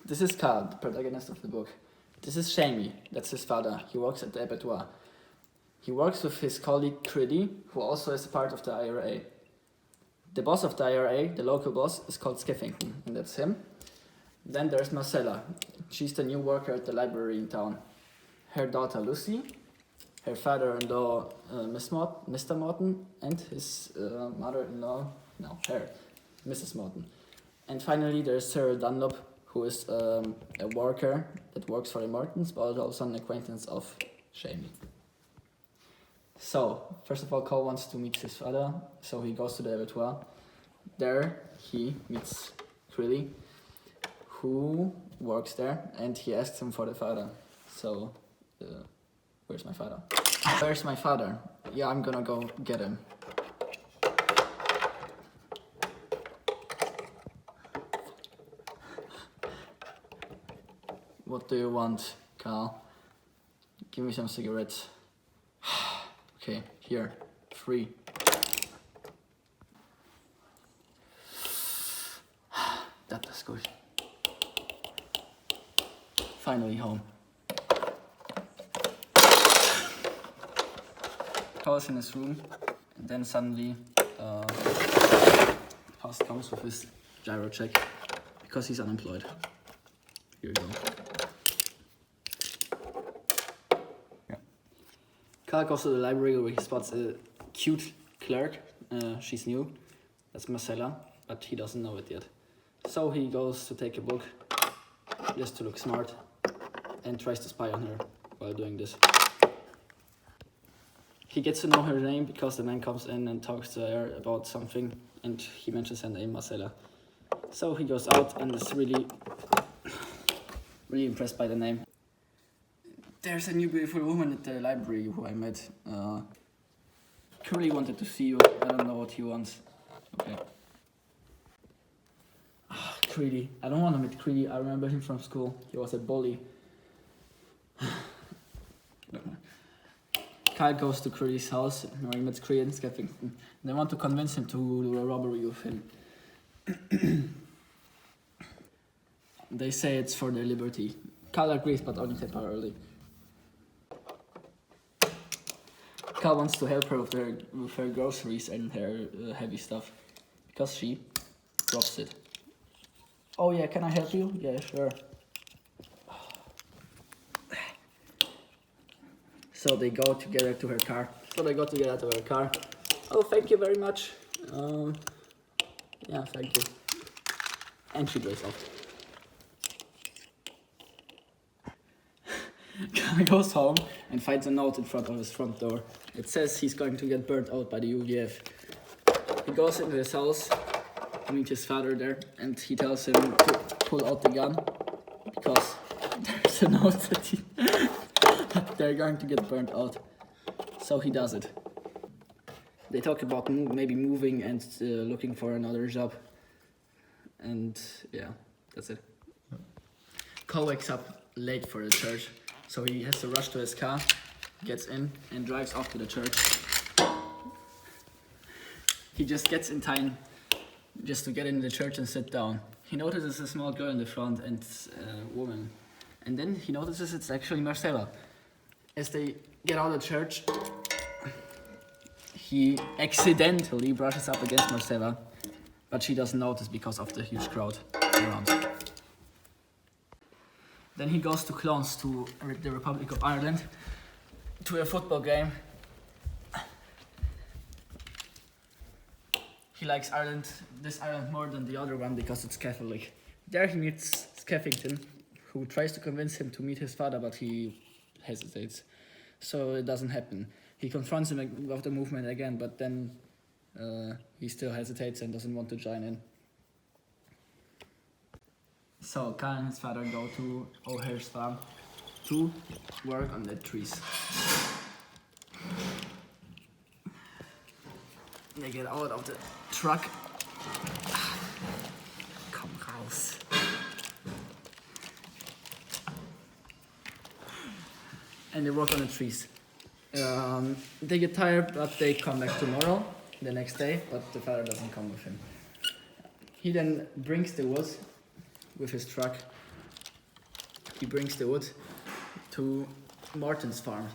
This is Carl, the protagonist of the book. This is Shamey, that's his father. He works at the abattoir. He works with his colleague Criddy, who also is a part of the IRA. The boss of the IRA, the local boss, is called Skeffington, and that's him. Then there's Marcella. She's the new worker at the library in town. Her daughter Lucy, her father-in-law Mr. Morton, and his mother-in-law, Mrs. Morton. And finally there's Cyril Dunlop, who is a worker that works for the Mortons, but also an acquaintance of Shamey. So, first of all, Cole wants to meet his father, so he goes to the abattoir. There he meets Crilly, who works there, and he asks him for the father. So, where's my father? Where's my father? Yeah, I'm gonna go get him. What do you want, Carl? Give me some cigarettes. Okay, here, free. That was good. Finally home. Carl's in his room, and then suddenly Past comes with his gyro check because he's unemployed. Here you go. Carl goes to the library where he spots a cute clerk. She's new. That's Marcella, but he doesn't know it yet. So he goes to take a book just to look smart and tries to spy on her while doing this. He gets to know her name because the man comes in and talks to her about something and he mentions her name, Marcella. So he goes out and is really impressed by the name. There's a new beautiful woman at the library who I met. Curly wanted to see you. I don't know what he wants. Okay. Creedy. I don't want to meet Creedy. I remember him from school. He was a bully. Kyle goes to Creedy's house where he meets Creedy and Skeffington. They want to convince him to do a robbery with him. They say it's for their liberty. Kyle agrees, but only temporarily. Kyle wants to help her with her groceries and her heavy stuff, because she drops it. Oh yeah, can I help you? Yeah, sure. So they go together to her car. Oh, thank you very much. Yeah, thank you. And she drives off. Guy goes home and finds a note in front of his front door. It says he's going to get burnt out by the UVF. He goes into his house to meet his father there, and he tells him to pull out the gun because there's a note that they're going to get burnt out. So he does it. They talk about maybe moving and looking for another job. And yeah, that's it. Cole wakes up late for the church. So he has to rush to his car, gets in, and drives off to the church. He just gets in time just to get into the church and sit down. He notices a small girl in the front and a woman. And then he notices it's actually Marcella. As they get out of the church, he accidentally brushes up against Marcella, but she doesn't notice because of the huge crowd around. Then he goes to Clones, to the Republic of Ireland, to a football game. He likes this Ireland more than the other one because it's Catholic. There he meets Skeffington, who tries to convince him to meet his father, but he hesitates. So it doesn't happen. He confronts him about the movement again, but then he still hesitates and doesn't want to join in. So Kyle and his father go to O'Hare's farm to work on the trees. They get out of the truck. Komm raus. And they work on the trees. They get tired, but they come back tomorrow, the next day, but the father doesn't come with him. He then brings the wood with his truck he brings the wood to Martin's farm.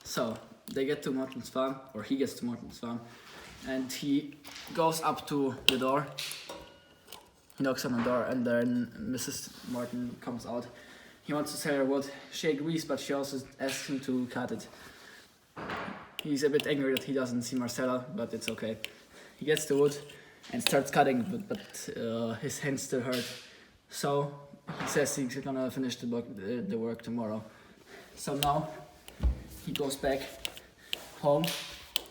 So they get to Martin's farm, or he gets to Martin's farm, and he goes up to the door. He knocks on the door, and then Mrs. Martin comes out. He wants to sell her wood. She agrees, but she also asks him to cut it. He's a bit angry that he doesn't see Marcella, but it's okay. He gets the wood and starts cutting, but his hands still hurt. So he says he's gonna finish the work tomorrow. So now he goes back home,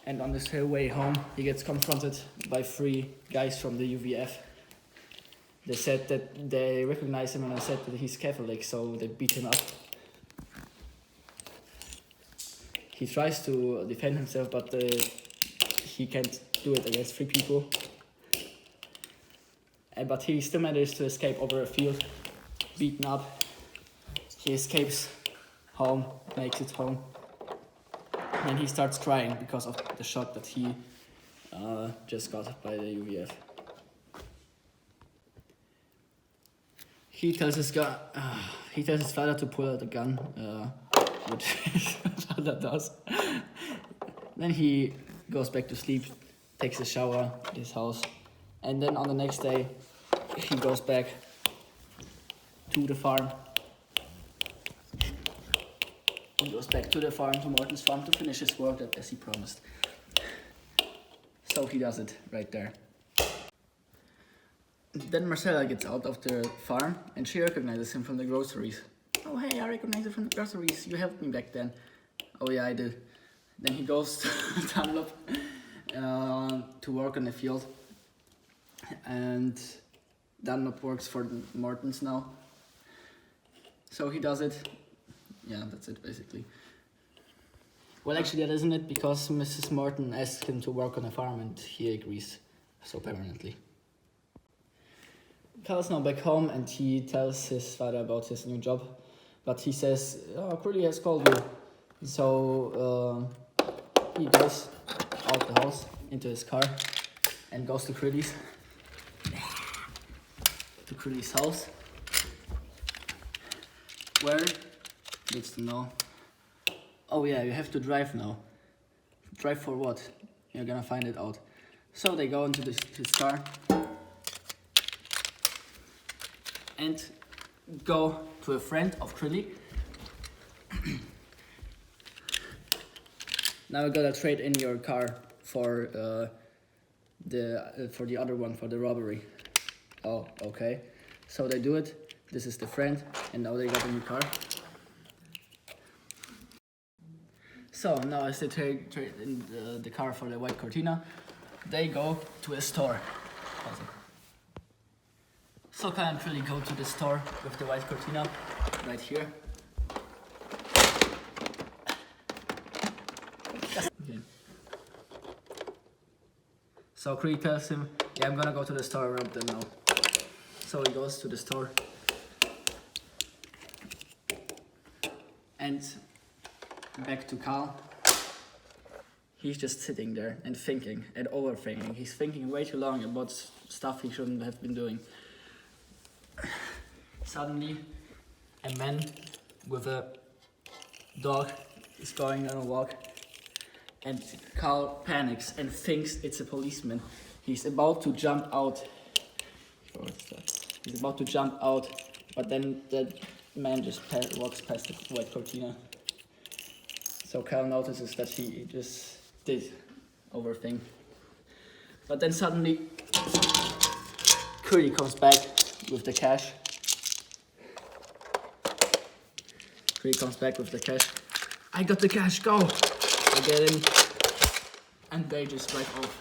and on his way home he gets confronted by 3 guys from the UVF. They said that they recognize him and said that he's Catholic, so they beat him up. He tries to defend himself, but he can't do it against 3 people. But he still manages to escape over a field, beaten up. He escapes home, makes it home. And he starts crying because of the shot that he just got by the UVF. He tells his father to pull out a gun, which his father does. Then he goes back to sleep, takes a shower at his house, and then on the next day he goes back to the farm. He goes back to the farm, to Martin's farm, to finish his work as he promised. So he does it right there. Then Marcella gets out of the farm and she recognizes him from the groceries. Oh hey, I recognize you from the groceries, you helped me back then. Oh yeah, I did. Then he goes to Dunlop to work in the field. And Dunlop works for Martins now. So he does it. Yeah, that's it basically. Well, actually that isn't it, because Mrs. Martin asked him to work on a farm and he agrees, so permanently. Carl's now back home and he tells his father about his new job, but he says, oh, Curly has called you. So he goes out the house into his car and goes to Curly's house, where needs to know. Oh yeah, you have to drive now. Drive for what? You're gonna find it out. So they go into his car and go to a friend of Krilly. Now we gotta trade in your car for the other one, for the robbery. Oh, okay. So they do it. This is the friend, and now they got a new car. So now as they trade in the car for the white Cortina, they go to a store. So Kyle and Krilly go to the store with the white Cortina, right here. Okay. So Krilly tells him, yeah, I'm gonna go to the store and rob them now. So he goes to the store. And back to Carl. He's just sitting there and thinking and overthinking. He's thinking way too long about stuff he shouldn't have been doing. Suddenly, a man with a dog is going on a walk, and Carl panics and thinks it's a policeman. He's about to jump out. He's about to jump out, but then the man just walks past the white Cortina. So Carl notices that he just did overthink. But then suddenly, Curly comes back with the cash. Curly comes back with the cash. I got the cash, go! I get in. And they just drive off.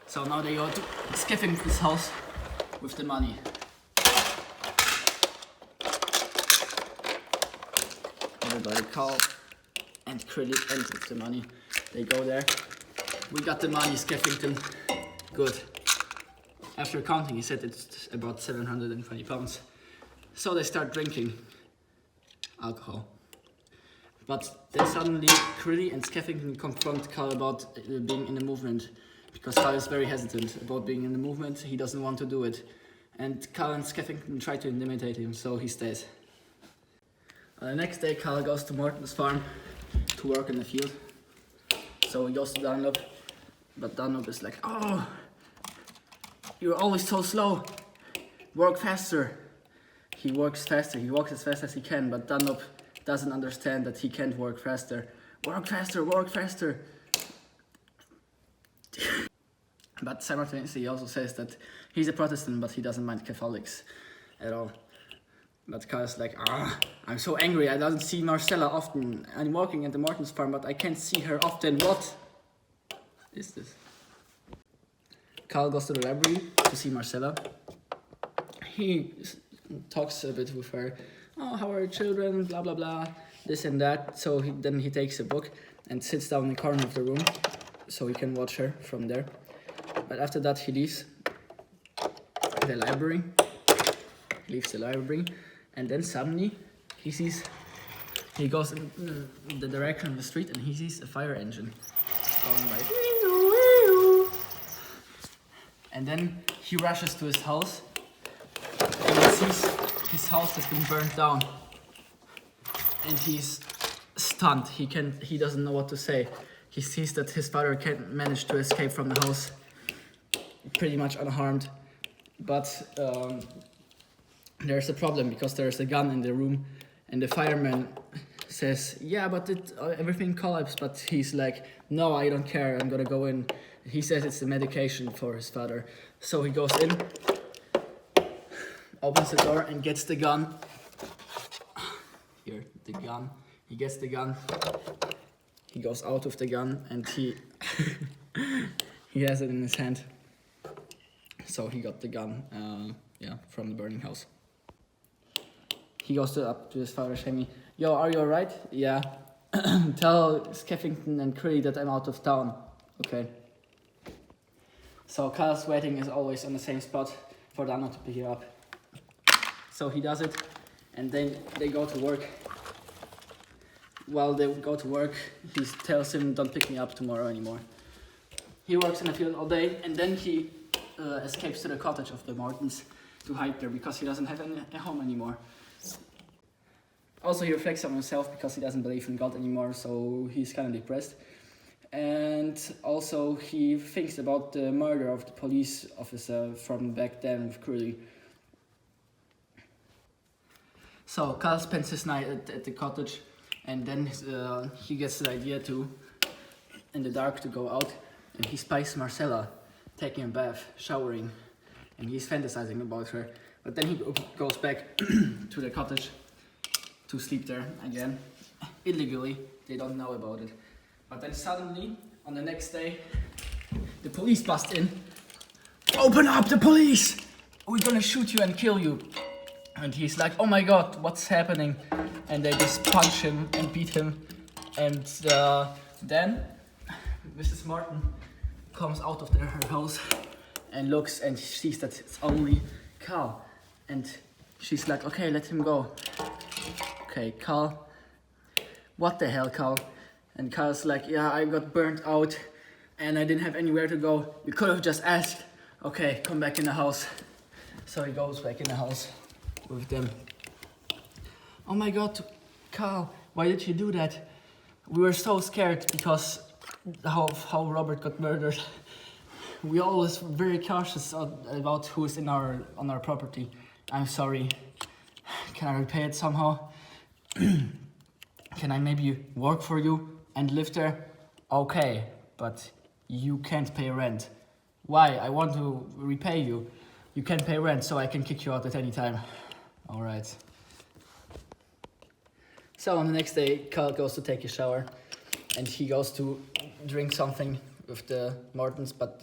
So now they go to Skeffington's house with the money. Everybody call and Curly and with the money. They go there. We got the money, Skeffington. Good. After counting, he said it's about 720 pounds. So they start drinking alcohol. But then suddenly Curly and Skeffington confront Carl about being in the movement because Carl is very hesitant about being in the movement. He doesn't want to do it. And Carl and Skeffington try to intimidate him, so he stays. The next day, Carl goes to Morton's farm to work in the field. So he goes to Dunlop, but Dunlop is like, "Oh, you're always so slow. Work faster." He works faster, he walks as fast as he can, but Dunlop doesn't understand that he can't work faster. Work faster, work faster. But simultaneously he also says that he's a Protestant, but he doesn't mind Catholics at all. But Carl's like, I'm so angry, I don't see Marcella often. I'm working at the Morton's farm, but I can't see her often. What is this? Carl goes to the library to see Marcella. He talks a bit with her. "Oh, how are your children? Blah, blah, blah. This and that." So then he takes a book and sits down in the corner of the room so he can watch her from there. But after that he leaves the library. And then suddenly he goes in the direction of the street and he sees a fire engine going by. And then he rushes to his house and he sees his house has been burned down. And he's stunned. He doesn't know what to say. He sees that his father can't manage to escape from the house pretty much unharmed. But there's a problem because there's a gun in the room and the fireman says, "Yeah, but everything collapsed." But he's like, "No, I don't care, I'm gonna go in." He says it's the medication for his father. So he goes in, opens the door and gets the gun. Here, the gun. He gets the gun. He goes out with the gun and he has it in his hand. So he got the gun, from the burning house. He goes up to his father, Shamey. "Yo, are you alright?" "Yeah." "Tell Skeffington and Cree that I'm out of town." "Okay." So Carl's waiting as always on the same spot for Dana to pick it up. So he does it, and then they go to work. While they go to work, he tells him, "Don't pick me up tomorrow anymore." He works in the field all day, and then he escapes to the cottage of the Mortons to hide there because he doesn't have a home anymore. Also, he reflects on himself because he doesn't believe in God anymore, so he's kind of depressed. And also, he thinks about the murder of the police officer from back then with Curly. So, Carl spends his night at the cottage, and then he gets the idea in the dark, to go out, and he spies Marcella taking a bath, showering, and he's fantasizing about her. But then he goes back to the cottage to sleep there again, illegally. They don't know about it. But then suddenly, on the next day, the police bust in. "Open up, the police! We're gonna shoot you and kill you." And he's like, "Oh my god, what's happening?" And they just punch him and beat him. And then Mrs. Morton comes out of her house and looks and sees that it's only Carl. And she's like, "Okay, let him go." "Okay, Carl." "What the hell, Carl?" And Carl's like, "Yeah, I got burnt out and I didn't have anywhere to go. You could have just asked." "Okay, come back in the house." So he goes back in the house with them. "Oh my god, Carl, why did you do that? We were so scared because how Robert got murdered. We always very cautious about who's on our property. I'm sorry. Can I repay it somehow? Can I maybe work for you and live there?" "Okay, but you can't pay rent." "Why? I want to repay you." "You can't pay rent, so I can kick you out at any time." "All right." So on the next day, Carl goes to take a shower, and he goes to drink something with the Mortons, but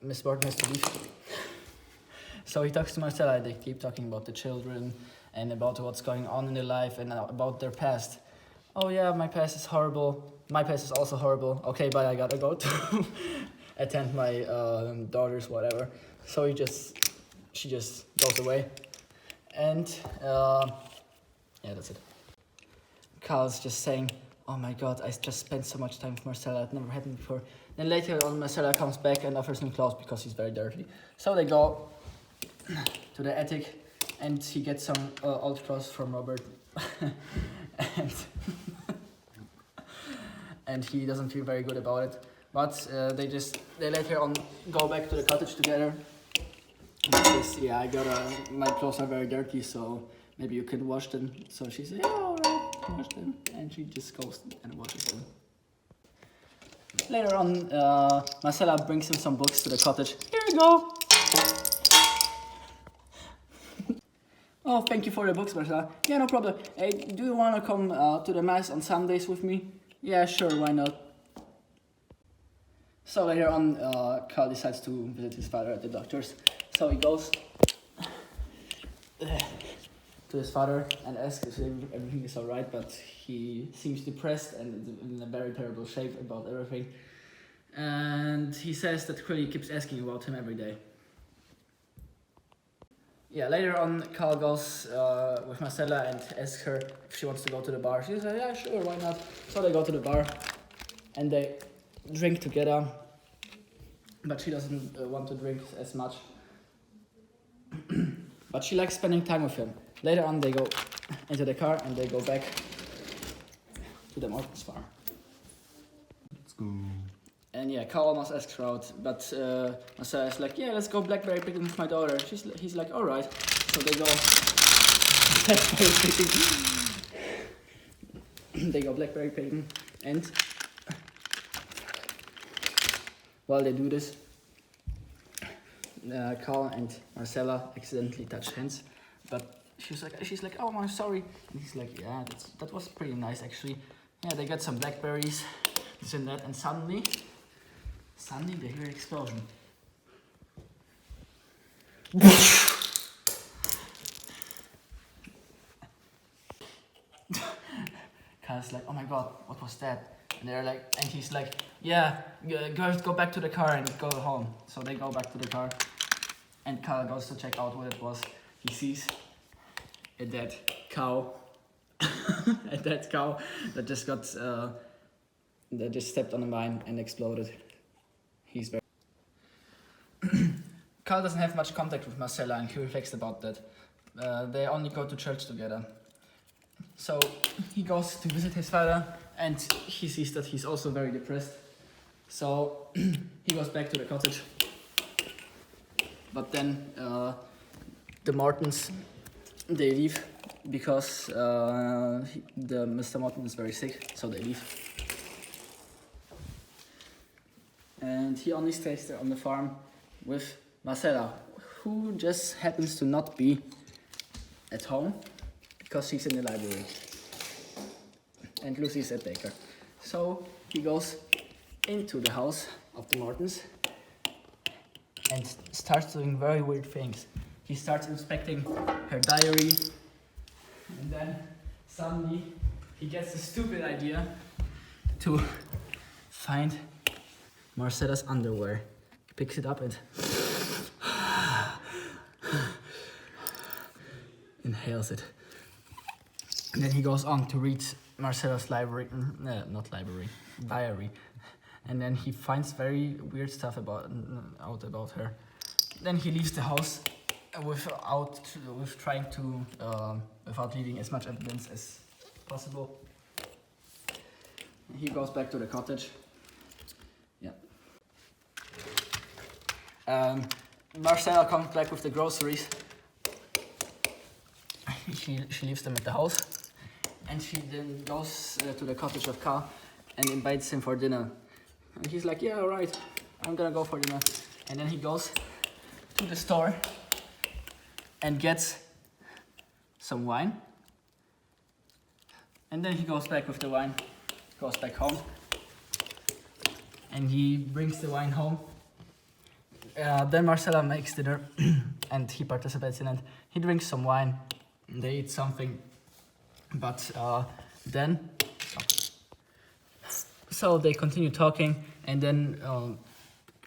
Miss Morton has to leave. So he talks to Marcella, and they keep talking about the children and about what's going on in their life and about their past. "Oh yeah, my past is horrible. My past is also horrible. Okay, but I gotta go to attend my daughter's whatever." So she just goes away. And that's it. Carl's just saying, "Oh my god, I just spent so much time with Marcella, it never happened before. Then later on, Marcella comes back and offers him clothes because he's very dirty. So they go to the attic, and he gets some old clothes from Robert, and and he doesn't feel very good about it. But they later on go back to the cottage together. And he says, yeah, my clothes are very dirty, so maybe you can wash them. So she says, yeah, alright, wash them. And she just goes and washes them. Later on, Marcella brings him some books to the cottage. Here you go! Oh, thank you for the books, Marcella. Yeah, no problem. Hey, do you want to come to the mass on Sundays with me? Yeah, sure, why not? So later on, Carl decides to visit his father at the doctor's. So he goes to his father and asks if everything is alright, but he seems depressed and in a very terrible shape about everything. And he says that Quilly keeps asking about him every day. Yeah, later on, Carl goes with Marcella and asks her if she wants to go to the bar. She says, yeah, sure, why not? So they go to the bar and they drink together, but she doesn't want to drink as much. But she likes spending time with him. Later on, they go into the car and they go back to the Morton's farm. Let's go. And yeah, Carl almost asks her out, but Marcella is like, yeah, let's go blackberry picking with my daughter. He's like, alright. So they go blackberry picking. They go blackberry picking, and while they do this, Carl and Marcella accidentally touch hands, but she's like, oh, I'm sorry. And he's like, yeah, that was pretty nice actually. Yeah, they get some blackberries, this and that, and suddenly they hear an explosion. Carl's like, oh my god, what was that? And he's like, yeah, go back to the car and go home. So they go back to the car, and Carl goes to check out what it was. He sees a dead cow, a dead cow that just got that just stepped on a mine and exploded. He's very. Carl doesn't have much contact with Marcella, and he reflects about that. They only go to church together. So he goes to visit his father, and he sees that he's also very depressed. So he goes back to the cottage. But then the Mortons, they leave because Mr. Morton is very sick, so they leave. And he only stays there on the farm with Marcella, who just happens to not be at home because she's in the library. And Lucy's at daycare. So he goes into the house of the Mortons and starts doing very weird things. He starts inspecting her diary, and then suddenly he gets the stupid idea to find Marcella's underwear. He picks it up and inhales it. And then he goes on to read Marcella's diary. And then he finds very weird stuff out about her. Then he leaves the house without leaving as much evidence as possible. He goes back to the cottage. Yeah. Marcella comes back with the groceries. She leaves them at the house, and she then goes to the cottage of Carl and invites him for dinner. And he's like, yeah, alright, I'm gonna go for dinner. And then he goes to the store and gets some wine. And then he goes back with the wine, goes back home, and he brings the wine home. Then Marcella makes dinner and he participates in it. He drinks some wine, they eat something, but then so they continue talking, and then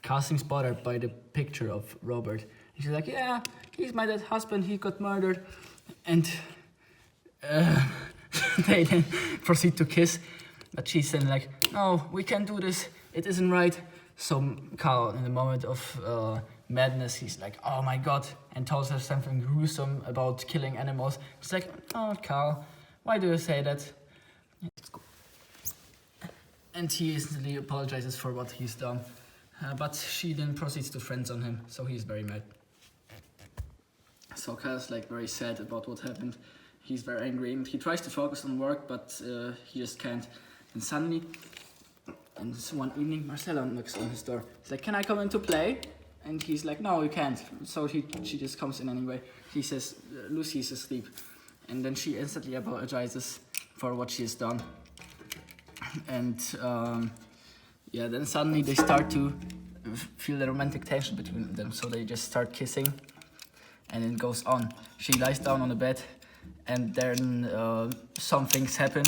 Carl seems bothered by the picture of Robert. He's like, yeah, he's my dead husband, he got murdered. And they then proceed to kiss, but she's saying like, no, we can't do this, it isn't right. So Carl, in the moment of madness, he's like, oh my god, and tells her something gruesome about killing animals. It's like, oh Carl, why do you say that? And he instantly apologizes for what he's done. But she then proceeds to friend zone him, so he's very mad. So Carl's like very sad about what happened. He's very angry and he tries to focus on work, but he just can't. And suddenly, one evening, Marcella knocks on his door. He's like, can I come in to play? And he's like, no, you can't. So she just comes in anyway. He says, Lucy is asleep. And then she instantly apologizes for what she has done. And yeah, then suddenly they start to feel the romantic tension between them. So they just start kissing and it goes on. She lies down on the bed and then some things happen.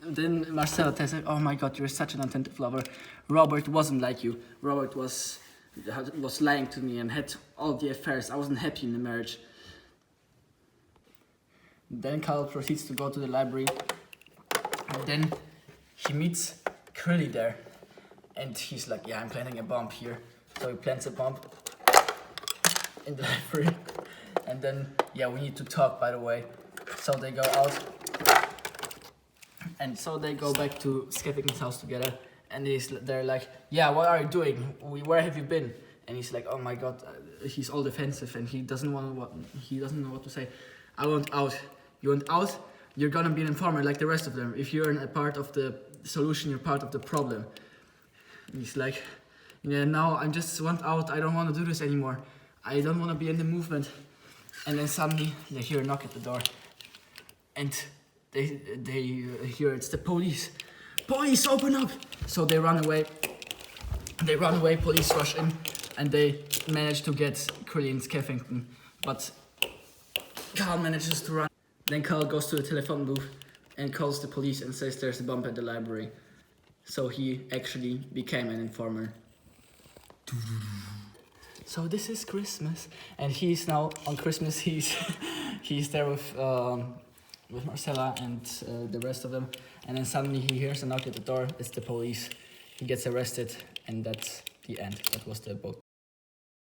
Then Marcella tells her, oh my god, you're such an attentive lover. Robert wasn't like you. Robert was lying to me and had all the affairs. I wasn't happy in the marriage. Then Carl proceeds to go to the library. And then he meets Curly there. And he's like, yeah, I'm planting a bomb here. So he plants a bomb in the library. And then, yeah, we need to talk, by the way. So they go out. And so they go back to Skeptic's house together. And they're like, yeah, what are you doing? Where have you been? And he's like, oh my god, he's all defensive and he doesn't know what to say. I want out. You want out? You're gonna be an informer like the rest of them. If you're a part of the solution, you're part of the problem. And he's like, yeah, now I just want out. I don't want to do this anymore. I don't want to be in the movement. And then suddenly they hear a knock at the door. And they hear it's the police. Police, open up! So they run away. Police rush in, and they manage to get Curly in Skeffington. But Carl manages to run. Then Carl goes to the telephone booth and calls the police and says there's a bomb at the library. So he actually became an informer. So this is Christmas, and he's now on Christmas. He's there with Marcella and the rest of them, and then suddenly he hears a knock at the door. It's the police. He gets arrested, and that's the end. That was the book.